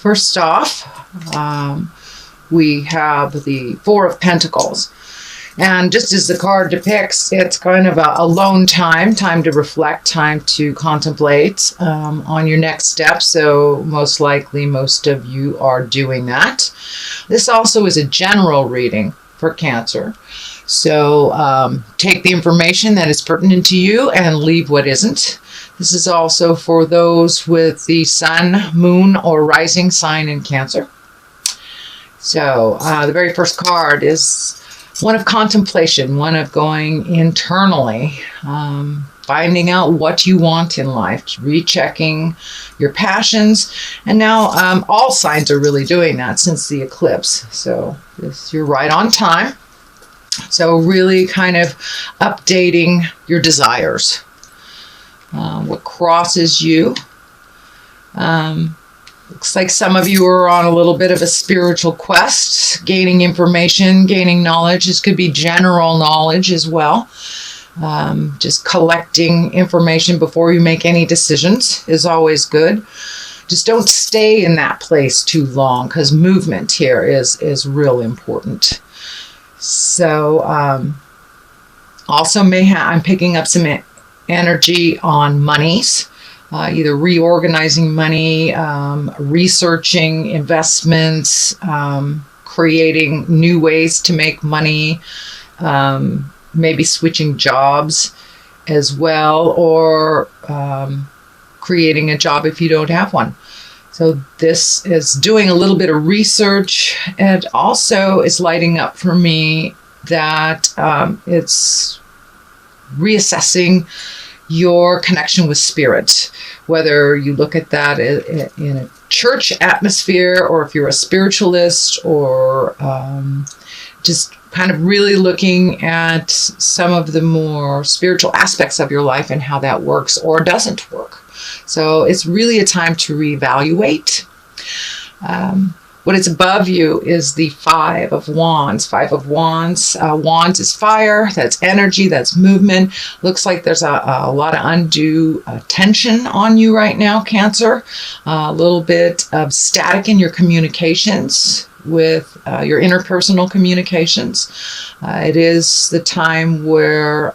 first off, we have the Four of Pentacles. And just as the card depicts, it's kind of a alone time to reflect, time to contemplate on your next step. So most likely, most of you are doing that. This also is a general reading for Cancer. So take the information that is pertinent to you and leave what isn't. This is also for those with the sun, moon, or rising sign in Cancer. So the very first card is one of contemplation, one of going internally, finding out what you want in life, rechecking your passions. And now all signs are really doing that since the eclipse. So you're right on time. So really kind of updating your desires, what crosses you. Looks like some of you are on a little bit of a spiritual quest, gaining information, gaining knowledge. This could be general knowledge as well. Just collecting information before you make any decisions is always good. Just don't stay in that place too long, because movement here is real important. So also I'm picking up some energy on monies. Either reorganizing money, researching investments, creating new ways to make money, maybe switching jobs as well, or creating a job if you don't have one. So this is doing a little bit of research, and also is lighting up for me that it's reassessing your connection with spirit, whether you look at that in a church atmosphere, or if you're a spiritualist, or just kind of really looking at some of the more spiritual aspects of your life and how that works or doesn't work. So it's really a time to reevaluate. What is above you is the Five of Wands. Five of Wands. Wands is fire. That's energy. That's movement. Looks like there's a lot of undue tension on you right now, Cancer. A little bit of static in your communications with your interpersonal communications. It is the time where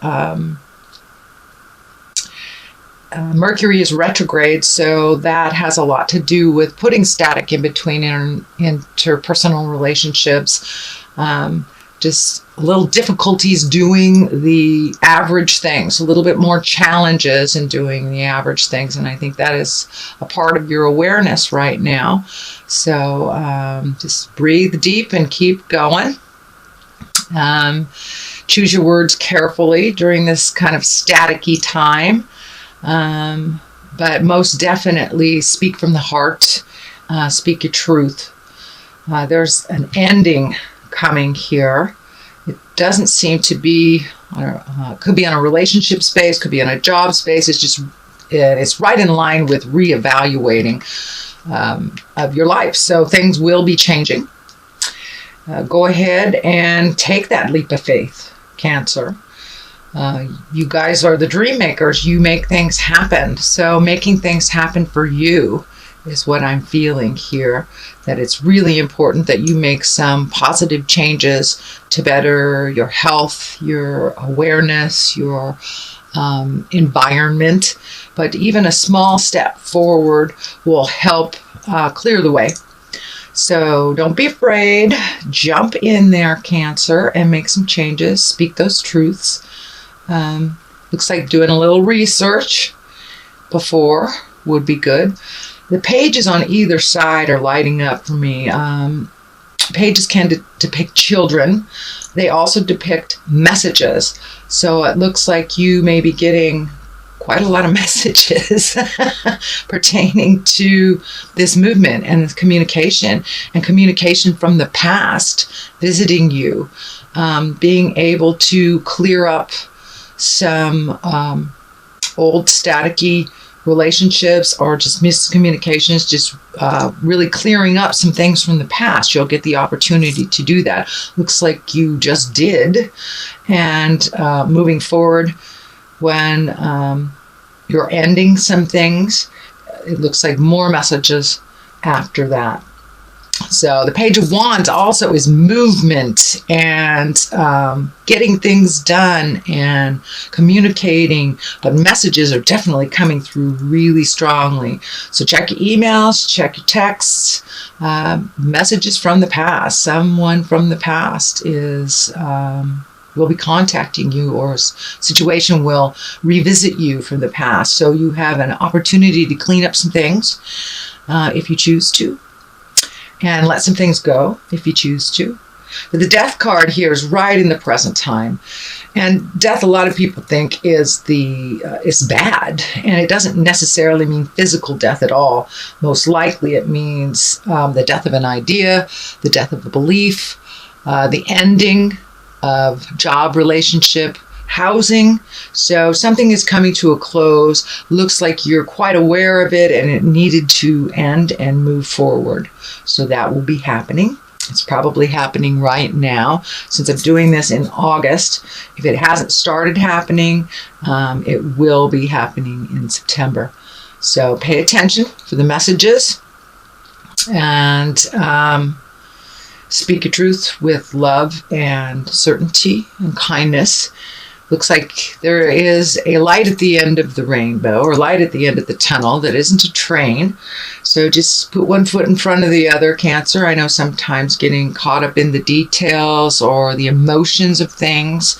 Mercury is retrograde, so that has a lot to do with putting static in between interpersonal relationships. Just little difficulties doing the average things, a little bit more challenges in doing the average things. And I think that is a part of your awareness right now. So just breathe deep and keep going. Choose your words carefully during this kind of staticky time. But most definitely speak from the heart, speak your truth. There's an ending coming here. It doesn't seem to be, could be on a relationship space, could be on a job space. It's right in line with reevaluating of your life. So things will be changing. Go ahead and take that leap of faith, Cancer. You guys are the dream makers. You make things happen. So making things happen for you is what I'm feeling here, that it's really important that you make some positive changes to better your health, your awareness, your environment. But even a small step forward will help clear the way. So don't be afraid. Jump in there, Cancer, and make some changes. Speak those truths. Looks like doing a little research before would be good. The pages on either side are lighting up for me. Pages can depict children. They also depict messages. So it looks like you may be getting quite a lot of messages pertaining to this movement and this communication, and communication from the past visiting you, being able to clear up some old staticky relationships or just miscommunications, just really clearing up some things from the past. You'll get the opportunity to do that. Looks like you just did. And moving forward, when you're ending some things, it looks like more messages after that. So the Page of Wands also is movement and getting things done and communicating, but messages are definitely coming through really strongly. So check your emails, check your texts, messages from the past. Someone from the past will be contacting you, or a situation will revisit you from the past. So you have an opportunity to clean up some things if you choose to, and let some things go if you choose to. But the Death card here is right in the present time. And death, a lot of people think is bad, and it doesn't necessarily mean physical death at all. Most likely it means the death of an idea, the death of a belief, the ending of job, relationship, housing. So something is coming to a close. Looks like you're quite aware of it and it needed to end and move forward. So that will be happening. It's probably happening right now. Since I'm doing this in August, if it hasn't started happening, it will be happening in September. So pay attention for the messages and speak your truth with love and certainty and kindness. Looks like there is a light at the end of the rainbow, or light at the end of the tunnel that isn't a train. So just put one foot in front of the other, Cancer. I know sometimes getting caught up in the details or the emotions of things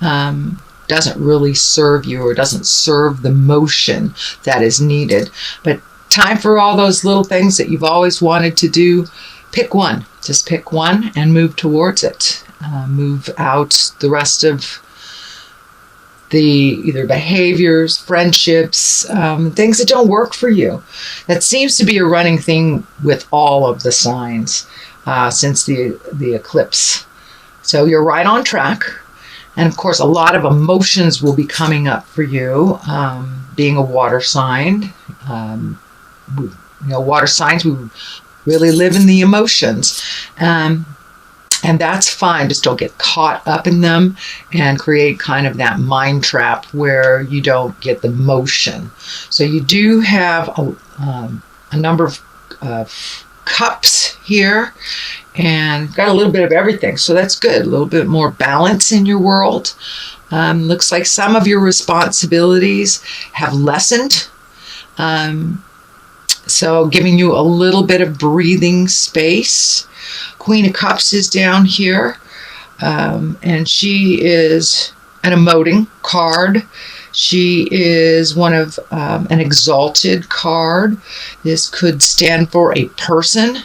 doesn't really serve you, or doesn't serve the motion that is needed. But time for all those little things that you've always wanted to do. Pick one. Just pick one and move towards it. Move out the rest of the either behaviors, friendships, things that don't work for you. That seems to be a running thing with all of the signs since the eclipse. So you're right on track. And of course, a lot of emotions will be coming up for you, being a water sign. Water signs, we really live in the emotions. And that's fine. Just don't get caught up in them and create kind of that mind trap where you don't get the motion. So you do have a number of cups here, and got a little bit of everything. So that's good. A little bit more balance in your world. Looks like some of your responsibilities have lessened. So giving you a little bit of breathing space. Queen of Cups is down here, and she is an emoting card. She is one of an exalted card. This could stand for a person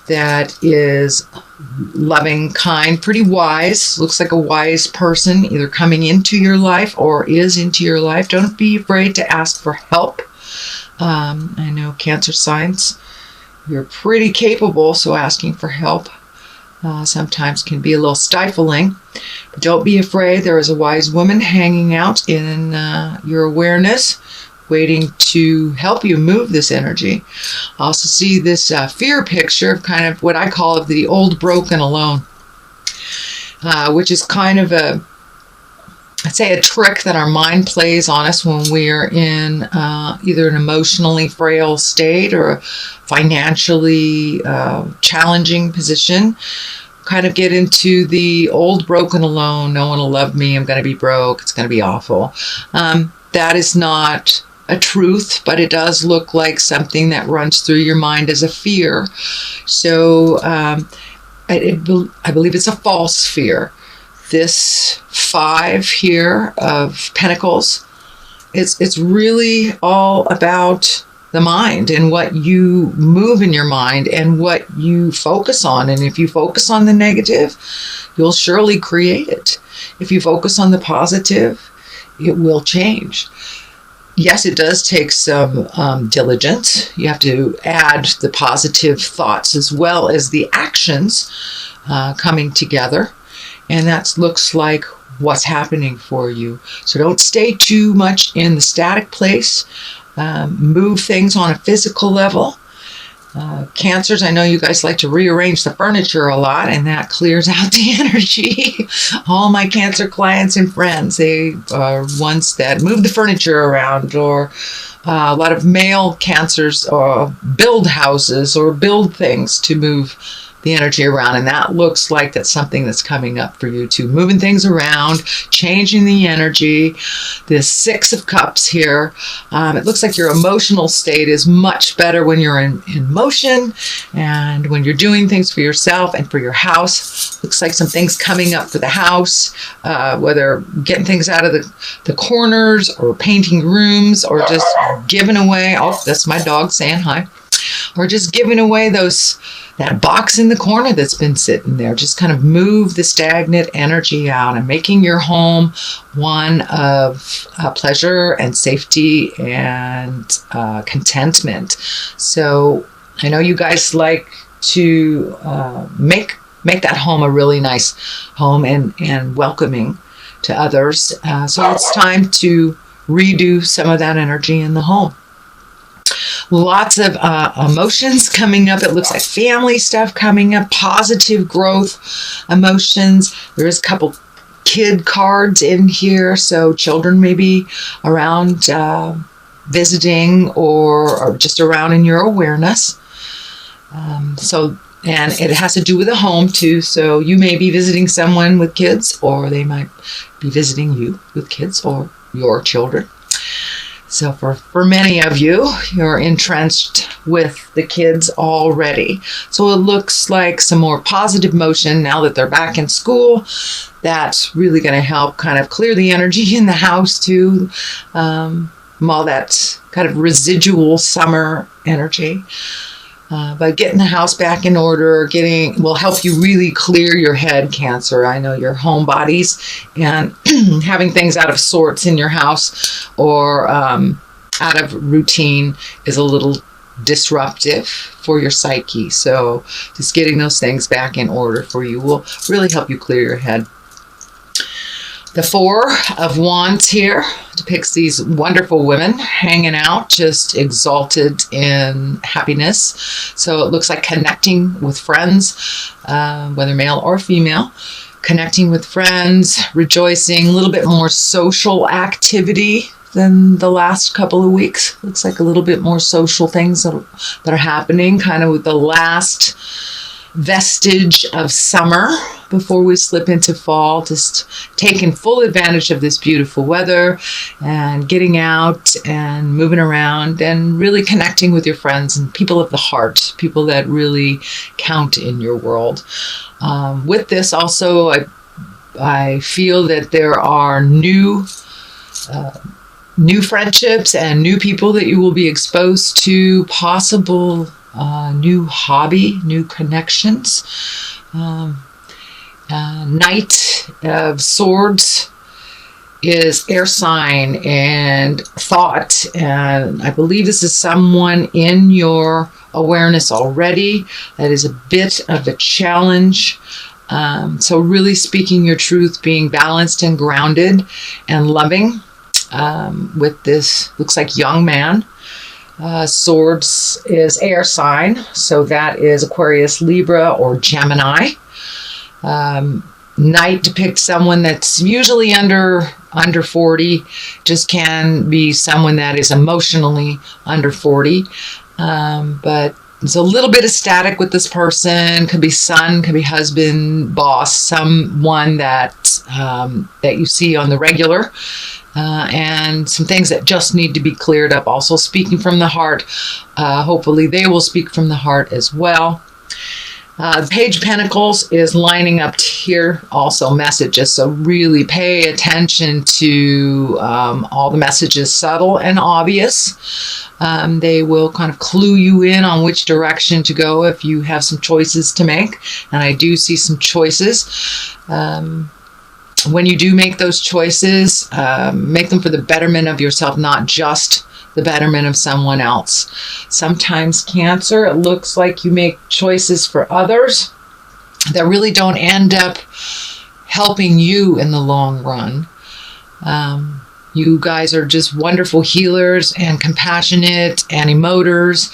that is loving, kind, pretty wise. Looks like a wise person, either coming into your life or is into your life. Don't be afraid to ask for help. I know Cancer signs, you're pretty capable, so asking for help sometimes can be a little stifling. But don't be afraid. There is a wise woman hanging out in your awareness, waiting to help you move this energy. I also see this fear picture of kind of what I call the old, broken, alone, which is kind of I'd say a trick that our mind plays on us when we're in either an emotionally frail state or a financially challenging position. Kind of get into the old, broken, alone. No one will love me. I'm going to be broke. It's going to be awful. That is not a truth, but it does look like something that runs through your mind as a fear. So I believe it's a false fear. This 5 here of Pentacles, it's really all about the mind and what you move in your mind and what you focus on. And if you focus on the negative, you'll surely create it. If you focus on the positive, it will change. Yes, it does take some diligence. You have to add the positive thoughts as well as the actions coming together. And that looks like what's happening for you. So don't stay too much in the static place. Move things on a physical level. Cancers, I know you guys like to rearrange the furniture a lot, and that clears out the energy. All my Cancer clients and friends, they are ones that move the furniture around, or a lot of male Cancers build houses or build things to move the energy around, and that looks like that's something that's coming up for you too. Moving things around, changing the energy. This 6 of Cups here, it looks like your emotional state is much better when you're in motion and when you're doing things for yourself and for your house. Looks like some things coming up for the house, whether getting things out of the corners or painting rooms or just giving away. Oh, that's my dog saying hi. Or just giving away that box in the corner that's been sitting there. Just kind of move the stagnant energy out and making your home one of pleasure and safety and contentment. So I know you guys like to make that home a really nice home and welcoming to others. So it's time to redo some of that energy in the home. Lots of emotions coming up. It looks like family stuff coming up, positive growth emotions. There is a couple kid cards in here, so children may be around visiting or just around in your awareness. And it has to do with a home too, so you may be visiting someone with kids, or they might be visiting you with kids or your children. So for many of you, you're entrenched with the kids already. So it looks like some more positive motion now that they're back in school. That's really going to help kind of clear the energy in the house too. All that kind of residual summer energy. But getting the house back in order, will help you really clear your head, Cancer. I know your homebodies, and having things out of sorts in your house or out of routine is a little disruptive for your psyche. So just getting those things back in order for you will really help you clear your head. The 4 of Wands here depicts these wonderful women hanging out, just exalted in happiness. So it looks like connecting with friends, whether male or female, connecting with friends, rejoicing, a little bit more social activity than the last couple of weeks. Looks like a little bit more social things that are happening, kind of with the last vestige of summer before we slip into fall, just taking full advantage of this beautiful weather and getting out and moving around and really connecting with your friends and people of the heart, people that really count in your world. With this also, I feel that there are new friendships and new people that you will be exposed to, possible new hobby, new connections. Knight of Swords is air sign and thought, and I believe this is someone in your awareness already. That is a bit of a challenge. So really speaking your truth, being balanced and grounded and loving with this, looks like young man. Swords is air sign, so that is Aquarius, Libra, or Gemini. Knight depicts someone that's usually under 40, just can be someone that is emotionally under 40, but it's a little bit of static with this person. Could be son, could be husband, boss, someone that you see on the regular. And some things that just need to be cleared up. Also speaking from the heart. Hopefully they will speak from the heart as well. Page of Pentacles is lining up here, also messages. So really pay attention to all the messages, subtle and obvious. They will kind of clue you in on which direction to go if you have some choices to make. And I do see some choices. When you do make those choices, make them for the betterment of yourself, not just the betterment of someone else. Sometimes, Cancer, it looks like you make choices for others that really don't end up helping you in the long run. You guys are just wonderful healers and compassionate and emoters,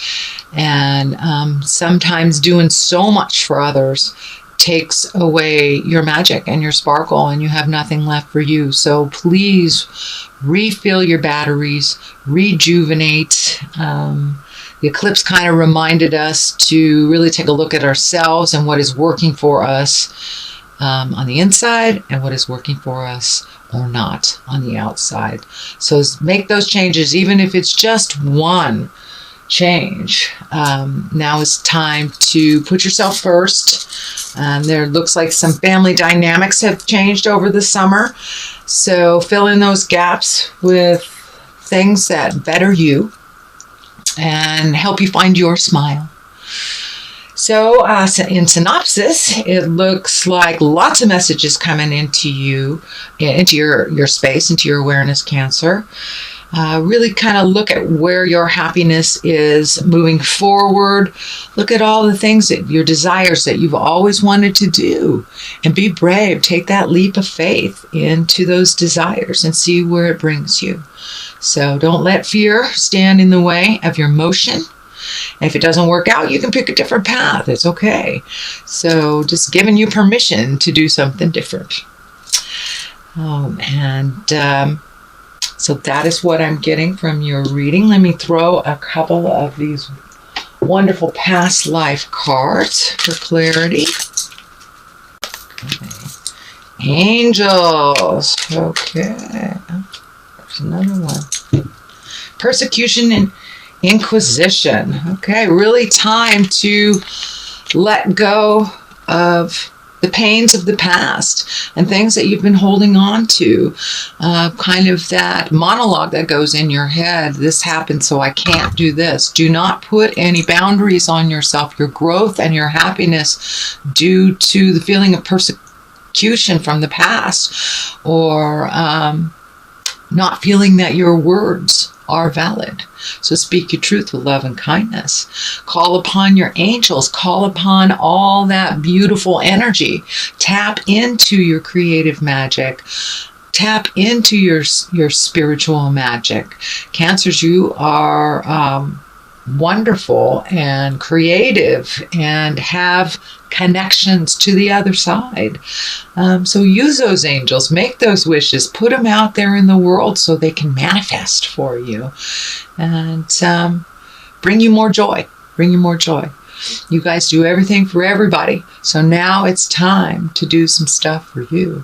and sometimes doing so much for others takes away your magic and your sparkle, and you have nothing left for you. So please refill your batteries, rejuvenate. The eclipse kind of reminded us to really take a look at ourselves and what is working for us on the inside and what is working for us or not on the outside. So make those changes, even if it's just one change. Now is time to put yourself first. There looks like some family dynamics have changed over the summer. So fill in those gaps with things that better you and help you find your smile. So in synopsis, it looks like lots of messages coming into you, into your space, into your awareness, Cancer. Really kind of look at where your happiness is moving forward. Look at all the things that your desires that you've always wanted to do, and be brave. Take that leap of faith into those desires and see where it brings you. So don't let fear stand in the way of your motion. And if it doesn't work out, you can pick a different path. It's okay. So just giving you permission to do something different. So that is what I'm getting from your reading. Let me throw a couple of these wonderful past life cards for clarity. Okay. Angels. Okay. There's another one. Persecution and Inquisition. Okay, really time to let go of the pains of the past and things that you've been holding on to. Kind of that monologue that goes in your head. This happened, so I can't do this. Do not put any boundaries on yourself. Your growth and your happiness due to the feeling of persecution from the past, or not feeling that your words are valid. So speak your truth with love and kindness. Call upon your angels. Call upon all that beautiful energy. Tap into your creative magic. Tap into your spiritual magic. Cancers, you are wonderful and creative and have connections to the other side. So use those angels, make those wishes, put them out there in the world so they can manifest for you and bring you more joy. Bring you more joy. You guys do everything for everybody. So now it's time to do some stuff for you.